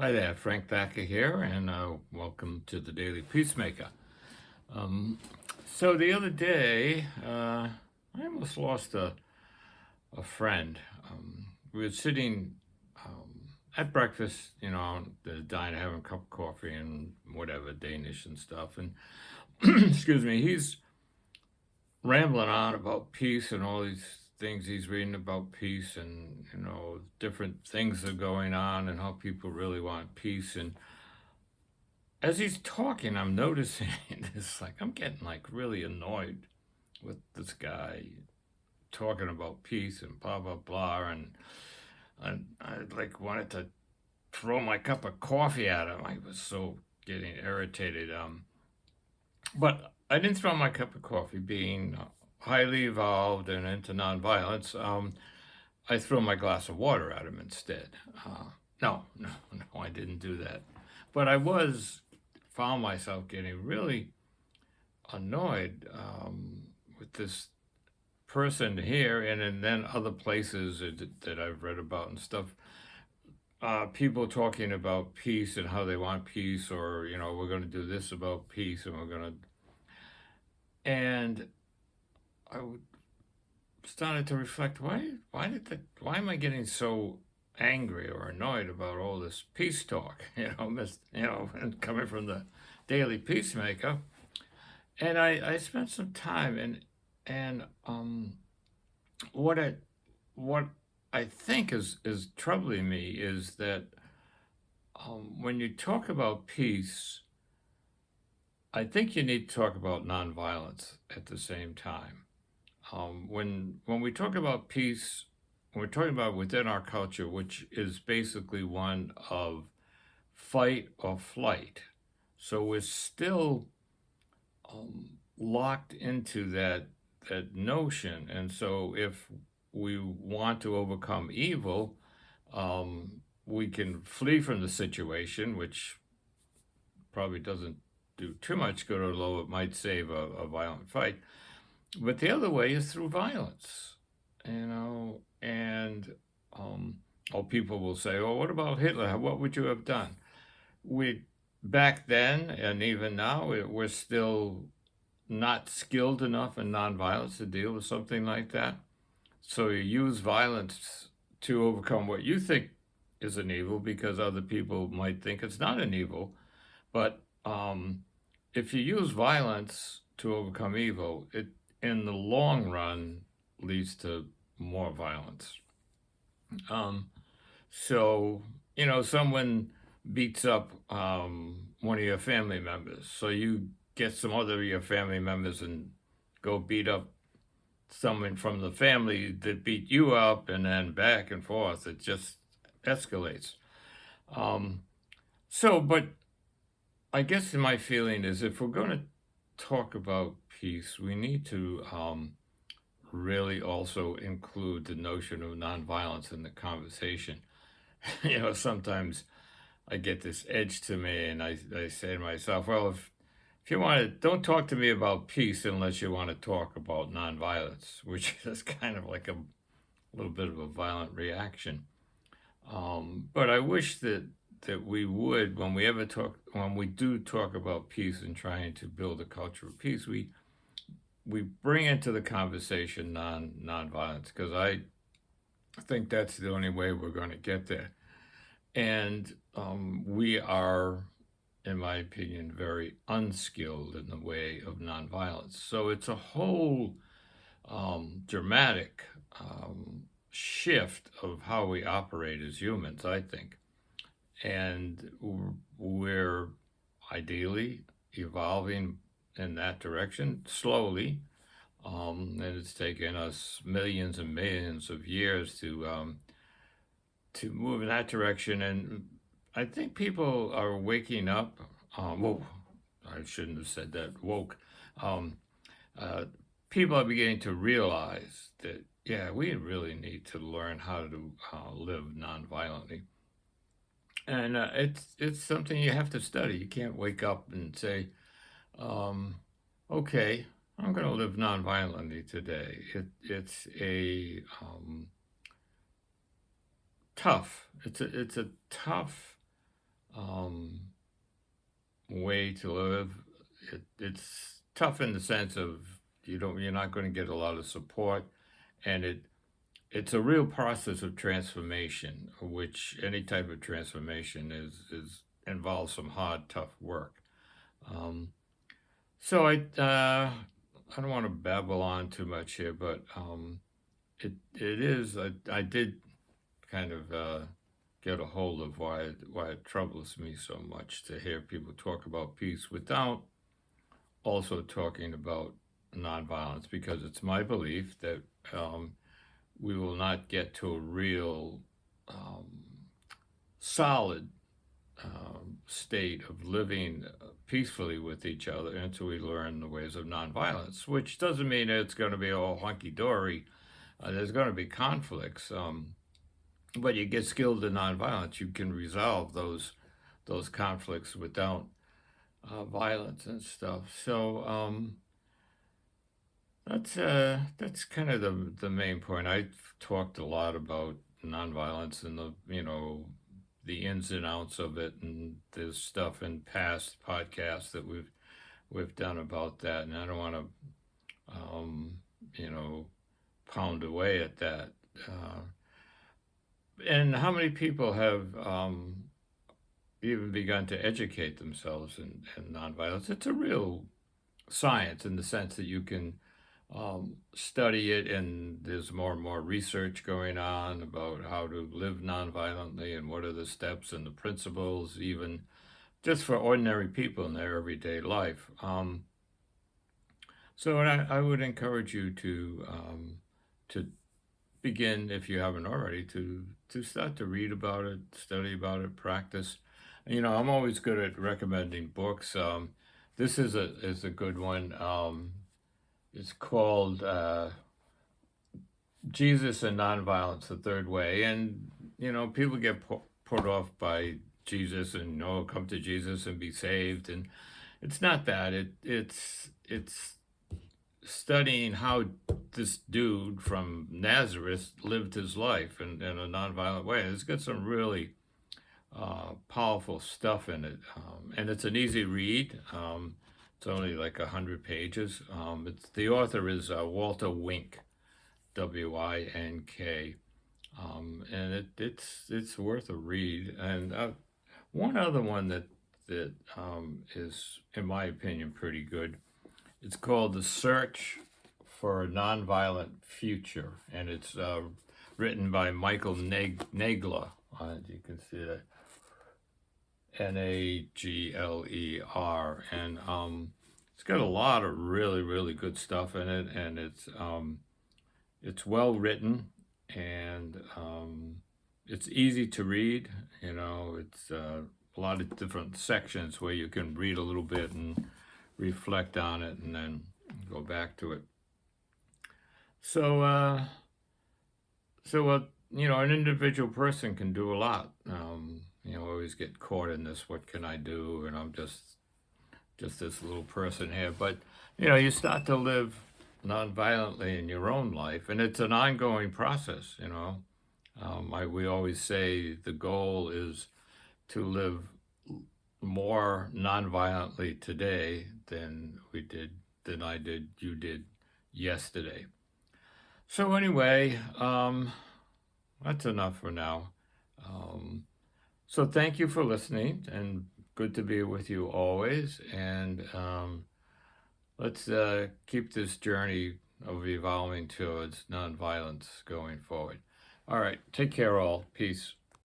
Hi there, Frank Thacker here, and welcome to the Daily Peacemaker. Um, so the other day, I almost lost a friend. We were sitting at breakfast, the diner, having a cup of coffee and whatever, Danish and stuff. And excuse me, he's rambling on about peace and all these things he's reading about peace and, different things that are going on and how people really want peace. And as he's talking, I'm noticing this, like, I'm getting like really annoyed with this guy talking about peace and blah blah blah, and I like wanted to throw my cup of coffee at him. I was so getting irritated. But I didn't throw my cup of coffee. Being highly evolved and into nonviolence, I threw my glass of water at him instead. No, I didn't do that. But I found myself getting really annoyed with this person here, and then other places that I've read about and stuff. People talking about peace and how they want peace, or we're going to do this about peace, and we're going to. And I started to reflect, why am I getting so angry or annoyed about all this peace talk? And coming from the Daily Peacemaker. And I spent some time, and what I what I think is troubling me is that when you talk about peace, I think you need to talk about nonviolence at the same time. When we talk about peace, when we're talking about within our culture, which is basically one of fight or flight, so we're still locked into that notion. And so if we want to overcome evil, we can flee from the situation, which probably doesn't do too much good, although it might save a violent fight. But the other way is through violence, and people will say, "Oh, what about Hitler? What would you have done?" We back then and even now, we're still not skilled enough in nonviolence to deal with something like that. So you use violence to overcome what you think is an evil because other people might think it's not an evil. But if you use violence to overcome evil, it in the long run leads to more violence. Um, so, someone beats up one of your family members. So you get some other of your family members and go beat up someone from the family that beat you up, and then back and forth. It just escalates. Um, but I guess my feeling is if we're going to talk about peace, we need to really also include the notion of nonviolence in the conversation. Sometimes I get this edge to me, and I say to myself, well, if you want to, don't talk to me about peace unless you want to talk about nonviolence, which is kind of like a little bit of a violent reaction. But I wish that we would, when we do talk about peace and trying to build a culture of peace, we bring into the conversation nonviolence, because I think that's the only way we're going to get there. And we are, in my opinion, very unskilled in the way of nonviolence. So it's a whole dramatic shift of how we operate as humans, I think. And we're ideally evolving in that direction slowly. And it's taken us millions and millions of years to move in that direction. And I think people are waking up. Well, I shouldn't have said that. Woke. Um, uh, People are beginning to realize that, yeah, we really need to learn how to live nonviolently. And it's something you have to study. You can't wake up and say, um, "Okay, I'm going to live nonviolently today." It's a tough. It's a tough um, way to live. It's tough in the sense of you're not going to get a lot of support, and it's a real process of transformation, which any type of transformation is involves some hard, tough work. Um, so I don't want to babble on too much here, but it is I did kind of get a hold of why it troubles me so much to hear people talk about peace without also talking about nonviolence, because it's my belief that um, we will not get to a real um, solid state of living peacefully with each other until we learn the ways of nonviolence, which doesn't mean it's going to be all hunky dory. There's going to be conflicts, but you get skilled in nonviolence, you can resolve those conflicts without violence and stuff. So that's kind of the main point. I've talked a lot about nonviolence and the ins and outs of it, and there's stuff in past podcasts that we've done about that, and I don't want to you know pound away at that. And how many people have even begun to educate themselves in nonviolence? It's a real science in the sense that you can study it, and there's more and more research going on about how to live nonviolently and what are the steps and the principles, even just for ordinary people in their everyday life. So I would encourage you to begin, if you haven't already, to start to read about it, study about it, practice. I'm always good at recommending books. This is a good one. It's called Jesus and Nonviolence: The Third Way, and people get put off by Jesus and come to Jesus and be saved, and it's not that. It's studying how this dude from Nazareth lived his life in a nonviolent way. It's got some really powerful stuff in it, and it's an easy read. It's only like 100 pages. The author is Walter Wink, Wink, and it's worth a read. And one other one that is, in my opinion, pretty good. It's called The Search for a Nonviolent Future, and it's written by Michael Nagler. You can see that. Nagler, and it's got a lot of really, really good stuff in it, and it's well written, and it's easy to read. It's a lot of different sections where you can read a little bit and reflect on it, and then go back to it. So, an individual person can do a lot. Always get caught in this, what can I do? And I'm just this little person here. But, you start to live nonviolently in your own life, and it's an ongoing process, we always say the goal is to live more nonviolently today than you did yesterday. So anyway, that's enough for now. So thank you for listening, and good to be with you always. And let's keep this journey of evolving towards nonviolence going forward. All right, take care all. Peace.